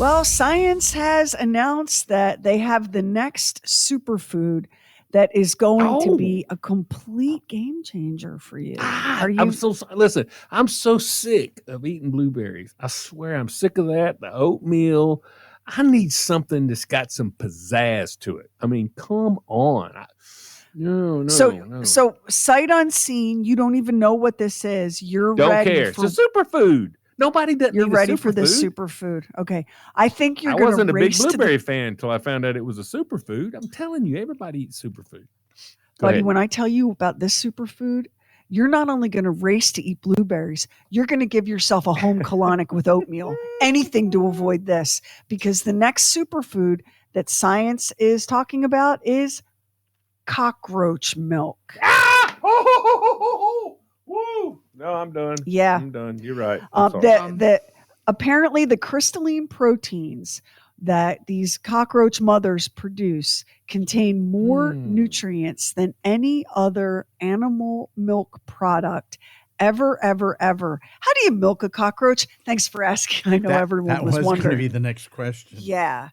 Well, science has announced that they have the next superfood that is going to be a complete game changer for you. Are you? Listen, I'm so sick of eating blueberries. I swear I'm sick of that. The oatmeal. I need something that's got some pizzazz to it. I mean, come on. No. So sight unseen, you don't even know what this is. You're Don't ready care. for It's a superfood. Nobody doesn't You're need ready a for this superfood. superfood. Okay. I think you're I going to wasn't a big race to blueberry fan until I found out it was a superfood. I'm telling you, everybody eats superfood. Buddy, when I tell you about this superfood, you're not only going to race to eat blueberries, you're going to give yourself a home colonic with oatmeal. Anything to avoid this, because the next superfood that science is talking about is cockroach milk. Woo! No, I'm done. Yeah. I'm done. You're right. Apparently the crystalline proteins that these cockroach mothers produce contain more nutrients than any other animal milk product ever. How do you milk a cockroach? Thanks for asking. I know everyone was wondering. That was going to be the next question. Yeah.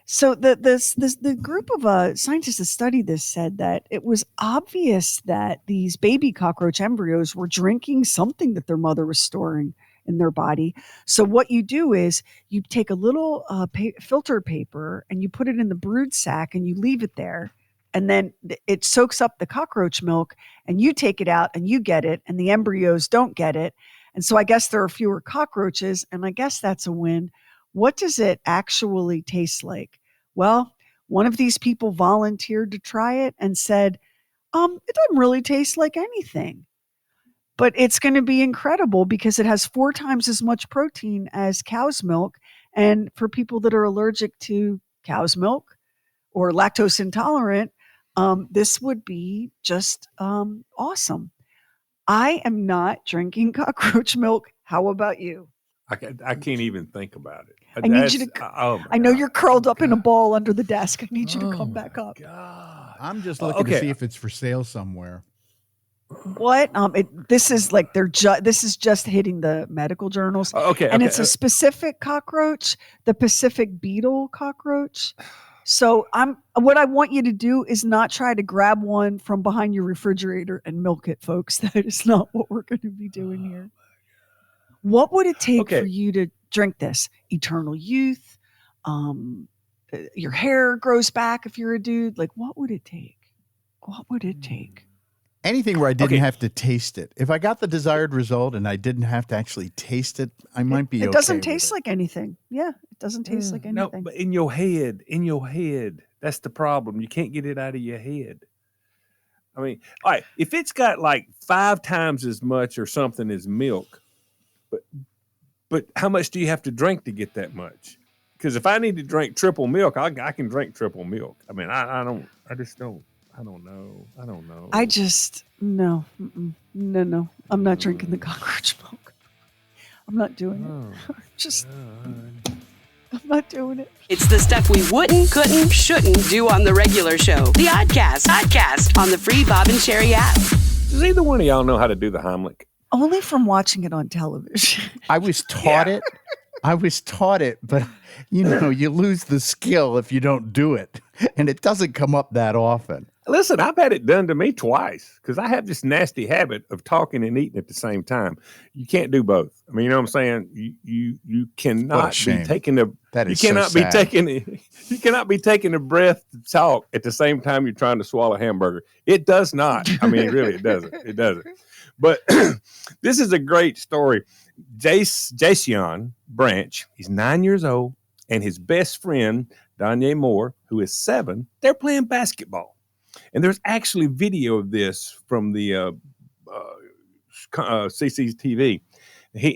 So the group of scientists that studied this said that it was obvious that these baby cockroach embryos were drinking something that their mother was storing in their body. So what you do is you take a little filter paper and you put it in the brood sac and you leave it there. And then it soaks up the cockroach milk and you take it out and you get it and the embryos don't get it. And so I guess there are fewer cockroaches and I guess that's a win. What does it actually taste like? Well, one of these people volunteered to try it and said, it doesn't really taste like anything. But it's going to be incredible because it has 4 times as much protein as cow's milk. And for people that are allergic to cow's milk or lactose intolerant, this would be just awesome. I am not drinking cockroach milk. How about you? I can't even think about it. I need you to. I know you're curled up in a ball under the desk. I need you to come back up. God. I'm just looking to see if it's for sale somewhere. What? This is like this is just hitting the medical journals. And it's a specific cockroach, the Pacific beetle cockroach. So what I want you to do is not try to grab one from behind your refrigerator and milk it, folks. That is not what we're going to be doing here. What would it take for you to drink this? Eternal youth? Your hair grows back if you're a dude? Like, what would it take? What would it take? Anything where I didn't have to taste it. If I got the desired result and I didn't have to actually taste it, I might be okay. It doesn't taste like anything. Yeah, it doesn't taste like anything. No, but in your head, that's the problem. You can't get it out of your head. I mean, all right, if it's got like 5 times as much or something as milk, but how much do you have to drink to get that much? Because if I need to drink triple milk, I can drink triple milk. I mean, I don't know. No. I'm not drinking the cockroach milk. I'm not doing it. I'm not doing it. It's the stuff we wouldn't, couldn't, shouldn't do on the regular show. The Oddcast on the free Bob and Sheri app. Does either one of y'all know how to do the Heimlich? Only from watching it on television. I was taught it. But you lose the skill if you don't do it. And it doesn't come up that often. Listen, I've had it done to me twice because I have this nasty habit of talking and eating at the same time. You can't do both. I mean, you know what I'm saying? You cannot be taking you cannot be taking a breath to talk at the same time you're trying to swallow a hamburger. It does not. I mean, really, it doesn't. It doesn't. But this is a great story. Jason Branch, he's 9 years old, and his best friend, Danye Moore, who is 7, they're playing basketball. And there's actually video of this from the CCTV.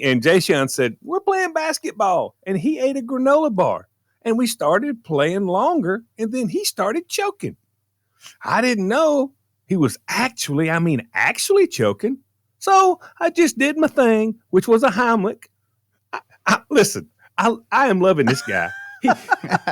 And Jason said, we're playing basketball. And he ate a granola bar. And we started playing longer, and then he started choking. I didn't know he was actually choking. So I just did my thing, which was a Heimlich. Listen, I am loving this guy.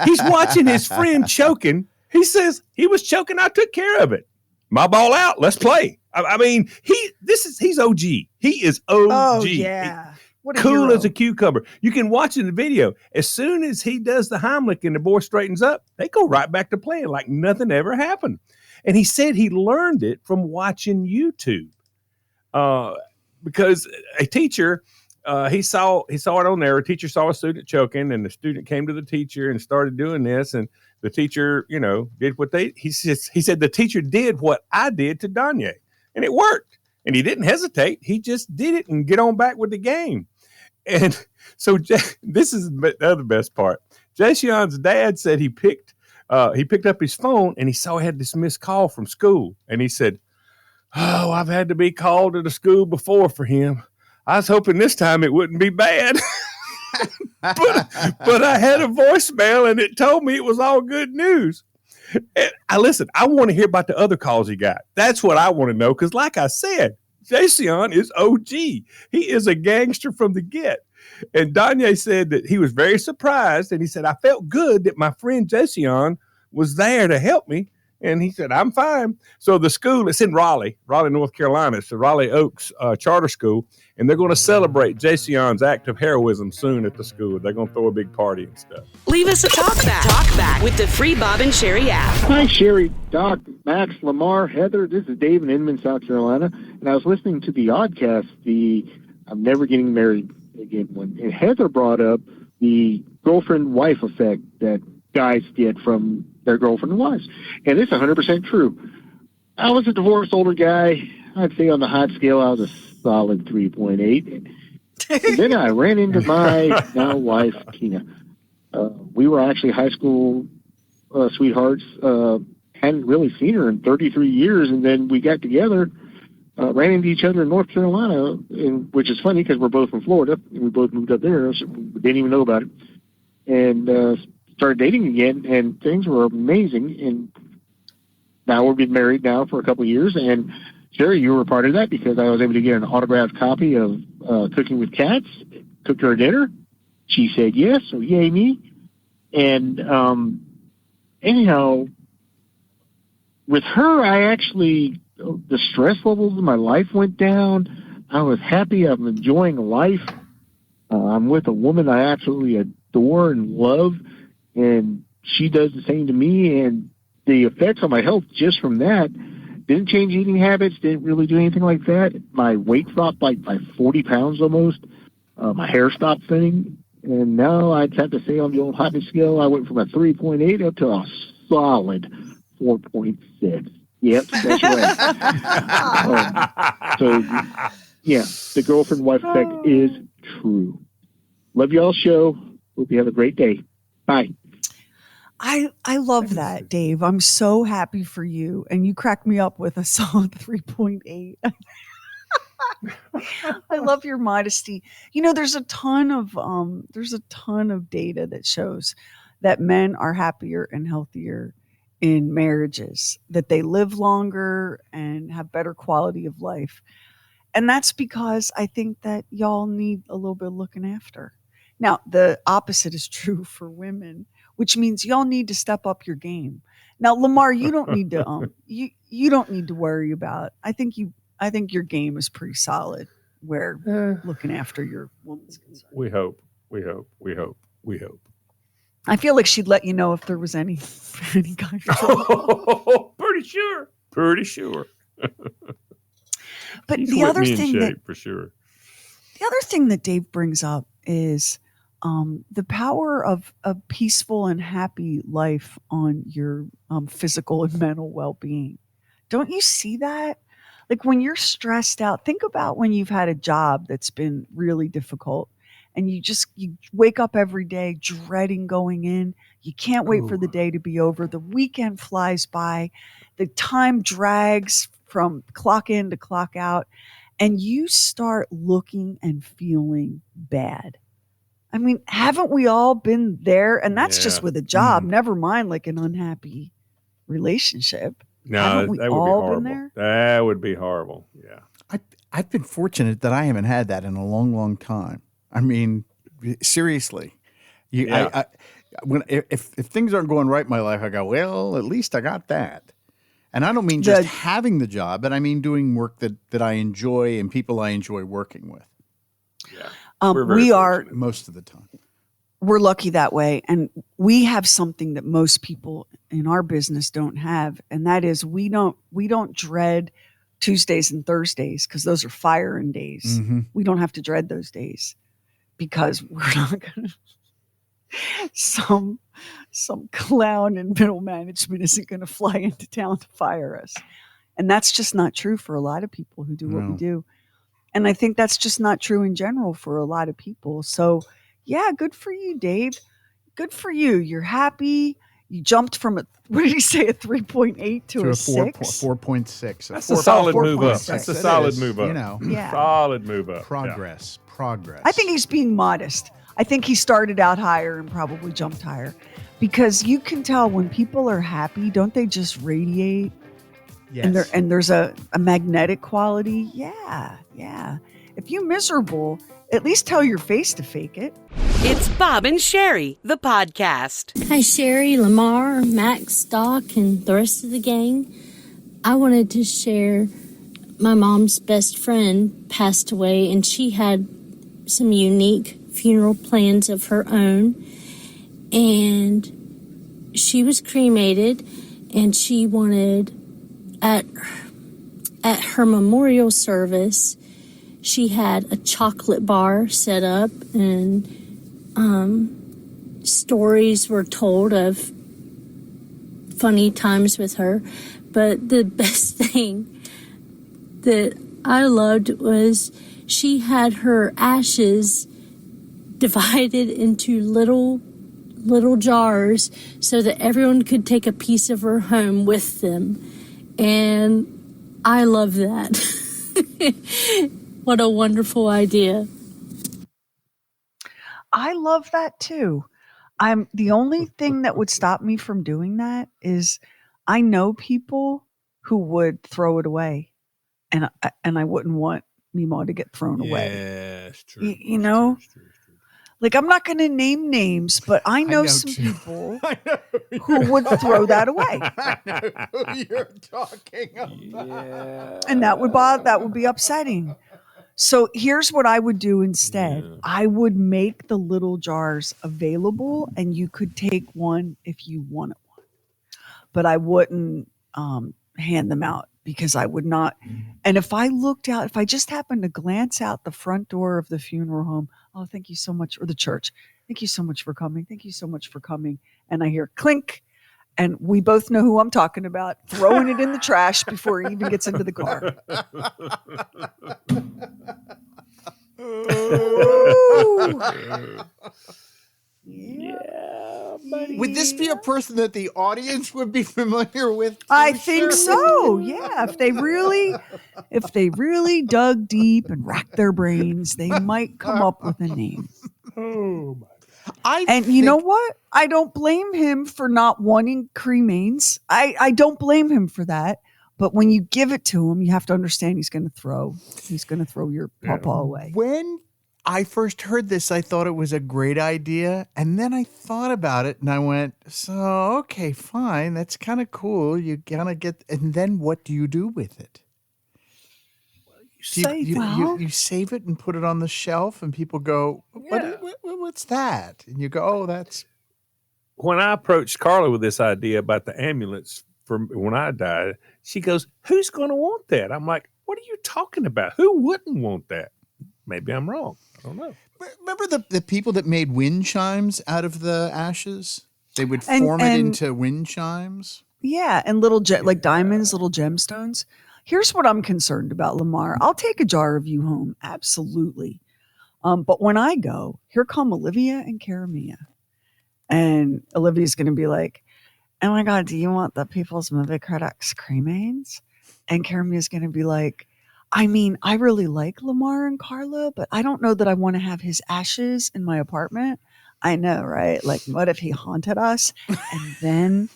He's watching his friend choking. He says he was choking. I took care of it. My ball out. Let's play. I mean, he's OG. He is OG. Oh, yeah. What a cool hero. as a cucumber. You can watch in the video. As soon as he does the Heimlich and the boy straightens up, they go right back to playing like nothing ever happened. And he said he learned it from watching YouTube. Because a teacher, he saw it on there. A teacher saw a student choking, and the student came to the teacher and started doing this. And the teacher, did what he said the teacher did what I did to Danye, and it worked. And he didn't hesitate. He just did it and get on back with the game. And so this is the other best part. Jaysean's dad said he picked up his phone and he saw he had this missed call from school. And he said, "Oh, I've had to be called to the school before for him. I was hoping this time it wouldn't be bad." but I had a voicemail and it told me it was all good news. And I want to hear about the other calls he got. That's what I want to know. Because like I said, Jaysean is OG. He is a gangster from the get. And Danye said that he was very surprised. And he said, "I felt good that my friend Jaysean was there to help me." And he said, "I'm fine." So the school, it's in Raleigh, North Carolina. It's the Raleigh Oaks Charter School. And they're going to celebrate Jaysean's act of heroism soon at the school. They're going to throw a big party and stuff. Leave us a talk back with the free Bob and Sheri app. Hi, Sheri, Doc, Max, Lamar, Heather. This is Dave in Inman, South Carolina. And I was listening to the Oddcast, I'm Never Getting Married Again one. And Heather brought up the girlfriend-wife effect that guys get from their girlfriend and wives. And it's 100% true. I was a divorced older guy. I'd say on the hot scale, I was a solid 3.8. And then I ran into my now wife, Tina. We were actually high school sweethearts. Hadn't really seen her in 33 years. And then we got together, ran into each other in North Carolina, which is funny because we're both from Florida. And we both moved up there. So we didn't even know about it. And started dating again, and things were amazing. And now we've been married now for a couple of years. And Sheri, you were a part of that because I was able to get an autographed copy of Cooking with Cats. Cooked her dinner. She said yes, so yay me. And anyhow, with her, the stress levels in my life went down. I was happy. I'm enjoying life. I'm with a woman I absolutely adore and love, and she does the same to me. And the effects on my health just from that didn't change eating habits, didn't really do anything like that. My weight dropped by 40 pounds almost. My hair stopped thinning. And now I'd have to say on the old hotness scale, I went from a 3.8 up to a solid 4.6. Yep, that's right. The girlfriend-wife effect is true. Love y'all's show. Hope you have a great day. Bye. I love that, Dave. I'm so happy for you. And you cracked me up with a solid 3.8. I love your modesty. There's a ton of data that shows that men are happier and healthier in marriages, that they live longer and have better quality of life. And that's because I think that y'all need a little bit of looking after. Now, the opposite is true for women, which means y'all need to step up your game. Now, Lamar, you don't need to you don't need to worry about. I think your game is pretty solid where looking after your woman's concerned. We hope. I feel like she'd let you know if there was any kind of trouble. Pretty sure. But She's the with other me in thing shape, for sure. The other thing that Dave brings up is the power of a peaceful and happy life on your physical and mental well-being. Don't you see that? Like when you're stressed out, think about when you've had a job that's been really difficult and you wake up every day dreading going in. You can't wait for the day to be over. The weekend flies by. The time drags from clock in to clock out, and you start looking and feeling bad. I mean, haven't we all been there? And that's just with a job, never mind like an unhappy relationship. No, haven't we that would all be horrible. been there? That would be horrible. Yeah. I've been fortunate that I haven't had that in a long, long time. I mean, seriously. If things aren't going right in my life, I go, well, at least I got that. And I don't mean just having the job, but I mean doing work that I enjoy and people I enjoy working with. Yeah. We're very fortunate. most of the time. We're lucky that way. And we have something that most people in our business don't have. And that is we don't dread Tuesdays and Thursdays because those are firing days. Mm-hmm. We don't have to dread those days because we're not going to. Some clown in middle management isn't going to fly into town to fire us. And that's just not true for a lot of people who do what we do. And I think that's just not true in general for a lot of people. So, yeah, good for you, Dave. Good for you. You're happy. You jumped from what did he say, a 3.8 to a 6? 4.6. That's a solid move up. 4.6. That's a solid move up. You know, Yeah. Solid move up. progress. I think he's being modest. I think he started out higher and probably jumped higher because you can tell when people are happy, don't they just radiate? Yes. And there's a magnetic quality. Yeah. If you're miserable, at least tell your face to fake it. It's Bob and Sheri, the podcast. Hi, Sheri, Lamar, Max, Doc, and the rest of the gang. I wanted to share my mom's best friend passed away, and she had some unique funeral plans of her own. And she was cremated, and she wanted, at her memorial service, she had a chocolate bar set up, and stories were told of funny times with her. But the best thing that I loved was she had her ashes divided into little jars so that everyone could take a piece of her home with them. And I love that. What a wonderful idea. I love that too. The only thing that would stop me from doing that is I know people who would throw it away, and I wouldn't want Mima to get thrown away. Yeah, it's true. You know, It's true. like I'm not going to name names, but I know some too. people who would throw that away, I know who you're talking about. Yeah. and that would be upsetting. So here's what I would do instead. Yeah. I would make the little jars available, and you could take one if you wanted one. But I wouldn't hand them out because I would not. And if I just happened to glance out the front door of the funeral home, oh, thank you so much, or the church, thank you so much for coming. Thank you so much for coming. And I hear clink, and we both know who I'm talking about, throwing it in the trash before he even gets into the car. Yeah, buddy. Would this be a person that the audience would be familiar with? I too, think Sheri? so. Yeah. If they really dug deep and racked their brains, they might come up with a name. Oh my. And you know what? I don't blame him for not wanting cremains. I don't blame him for that. But when you give it to him, you have to understand he's going to throw your pawpaw away. When I first heard this, I thought it was a great idea. And then I thought about it and I went, so, okay, fine. That's kind of cool. You kind of get, and then what do you do with it? You save it and put it on the shelf and people go, what's that? And you go, oh, that's. When I approached Carla with this idea about the ambulance for when I died, she goes, who's going to want that? I'm like, what are you talking about? Who wouldn't want that? Maybe I'm wrong. I don't know. Remember the people that made wind chimes out of the ashes? They would form it into wind chimes. Yeah, and like diamonds, little gemstones. Here's what I'm concerned about, Lamar. I'll take a jar of you home, absolutely. But when I go, here come Olivia and Karamia. And Olivia's going to be like, oh my God, do you want the People's Movie Critics cremains? And Karamia's going to be like, I mean, I really like Lamar and Carla, but I don't know that I want to have his ashes in my apartment. I know, right? Like, what if he haunted us? And then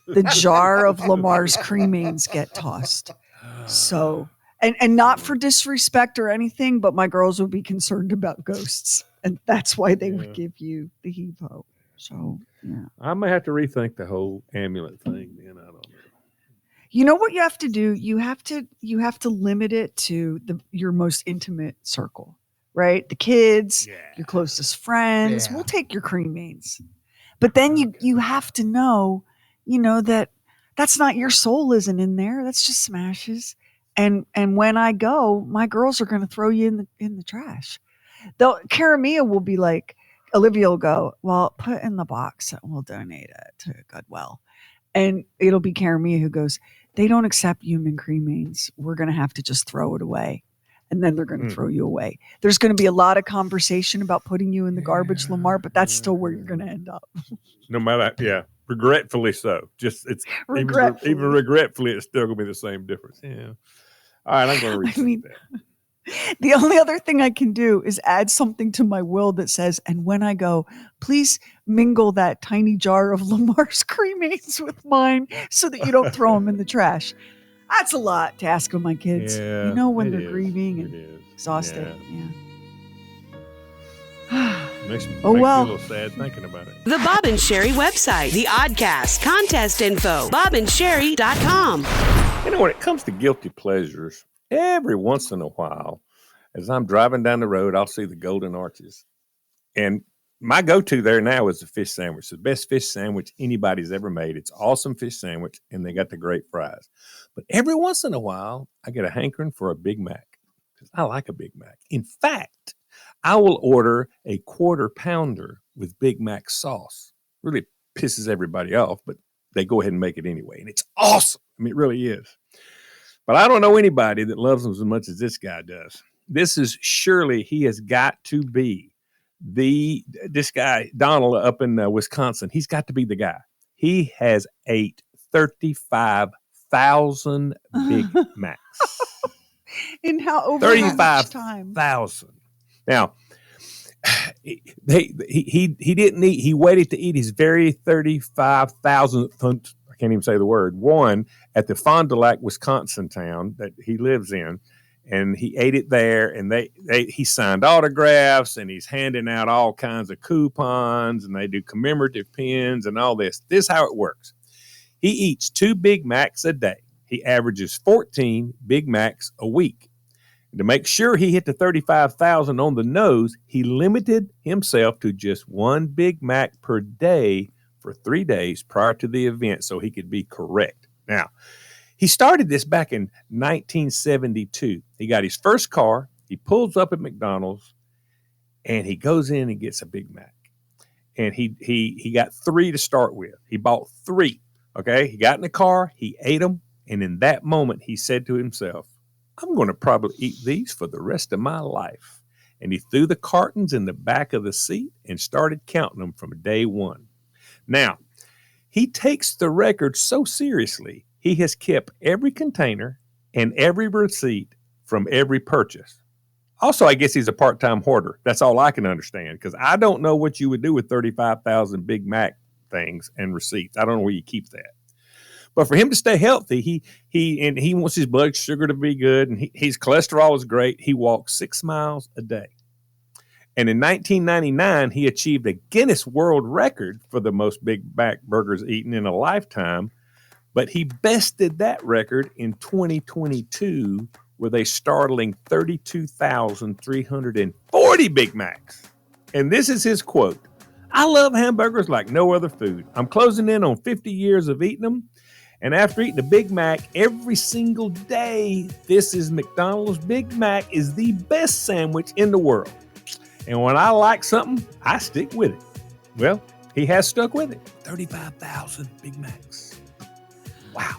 the jar of Lamar's cremains get tossed. So, and not for disrespect or anything, but my girls would be concerned about ghosts. And that's why they would give you the heave-ho. So, yeah. I may have to rethink the whole amulet thing then. I don't know. You know what you have to do? You have to limit it to your most intimate circle. right? The kids, Yeah. your closest friends, Yeah. will take your cremains. But then you have to know, that that's not your soul isn't in there. That's just some ashes. And when I go, my girls are going to throw you in the trash. Karamia will be like, Olivia will go, well, put in the box and we'll donate it to Goodwill. And it'll be Karamia who goes, they don't accept human cremains. We're going to have to just throw it away. And then they're going to throw you away. There's going to be a lot of conversation about putting you in the garbage, Lamar, but that's still where you're going to end up. No matter, yeah, regretfully so. Just it's Regretfully. even regretfully, it's still gonna be the same difference. Yeah. All right, I'm gonna read that. The only other thing I can do is add something to my will that says, and when I go, please mingle that tiny jar of Lamar's cremains with mine so that you don't throw them in the trash. That's a lot to ask of my kids. Yeah, When it they're is. grieving It and is. exhausted. Yeah. Makes me Oh, a well. little sad thinking about it. The Bob and Sheri website, the Oddcast, contest info, bobandsheri.com. When it comes to guilty pleasures, every once in a while, as I'm driving down the road, I'll see the Golden Arches. And my go-to there now is the fish sandwich, the best fish sandwich anybody's ever made. It's awesome fish sandwich, and they got the great fries. But every once in a while, I get a hankering for a Big Mac because I like a Big Mac. In fact, I will order a quarter pounder with Big Mac sauce. Really pisses everybody off, but they go ahead and make it anyway. And it's awesome. I mean, it really is. But I don't know anybody that loves them as much as this guy does. This is surely, he has got to be this guy, Donald up in Wisconsin. He's got to be the guy. He has ate 35,000 Big Macs. In how over how much time? 35,000. Now, he didn't eat. He waited to eat his very 35,000th. I can't even say the word. One at the Fond du Lac, Wisconsin town that he lives in, and he ate it there. And he signed autographs, and he's handing out all kinds of coupons, and they do commemorative pins and all this. This is how it works. He eats 2 Big Macs a day. He averages 14 Big Macs a week. To make sure he hit the 35,000 on the nose, he limited himself to just 1 Big Mac per day for 3 days prior to the event so he could be correct. Now, he started this back in 1972. He got his first car, he pulls up at McDonald's, and he goes in and gets a Big Mac. And he got 3 to start with. He bought 3, okay? He got in the car, he ate them, and in that moment, he said to himself, I'm going to probably eat these for the rest of my life. And he threw the cartons in the back of the seat and started counting them from day one. Now, he takes the record so seriously, he has kept every container and every receipt from every purchase. Also, I guess he's a part-time hoarder. That's all I can understand because I don't know what you would do with 35,000 Big Mac things and receipts. I don't know where you keep that. But for him to stay healthy, he wants his blood sugar to be good, and his cholesterol is great. He walks 6 miles a day. And in 1999, he achieved a Guinness World Record for the most Big Mac burgers eaten in a lifetime. But he bested that record in 2022 with a startling 32,340 Big Macs. And this is his quote. I love hamburgers like no other food. I'm closing in on 50 years of eating them. And after eating a Big Mac every single day, this is McDonald's Big Mac is the best sandwich in the world. And when I like something, I stick with it. Well, he has stuck with it. 35,000 Big Macs. Wow.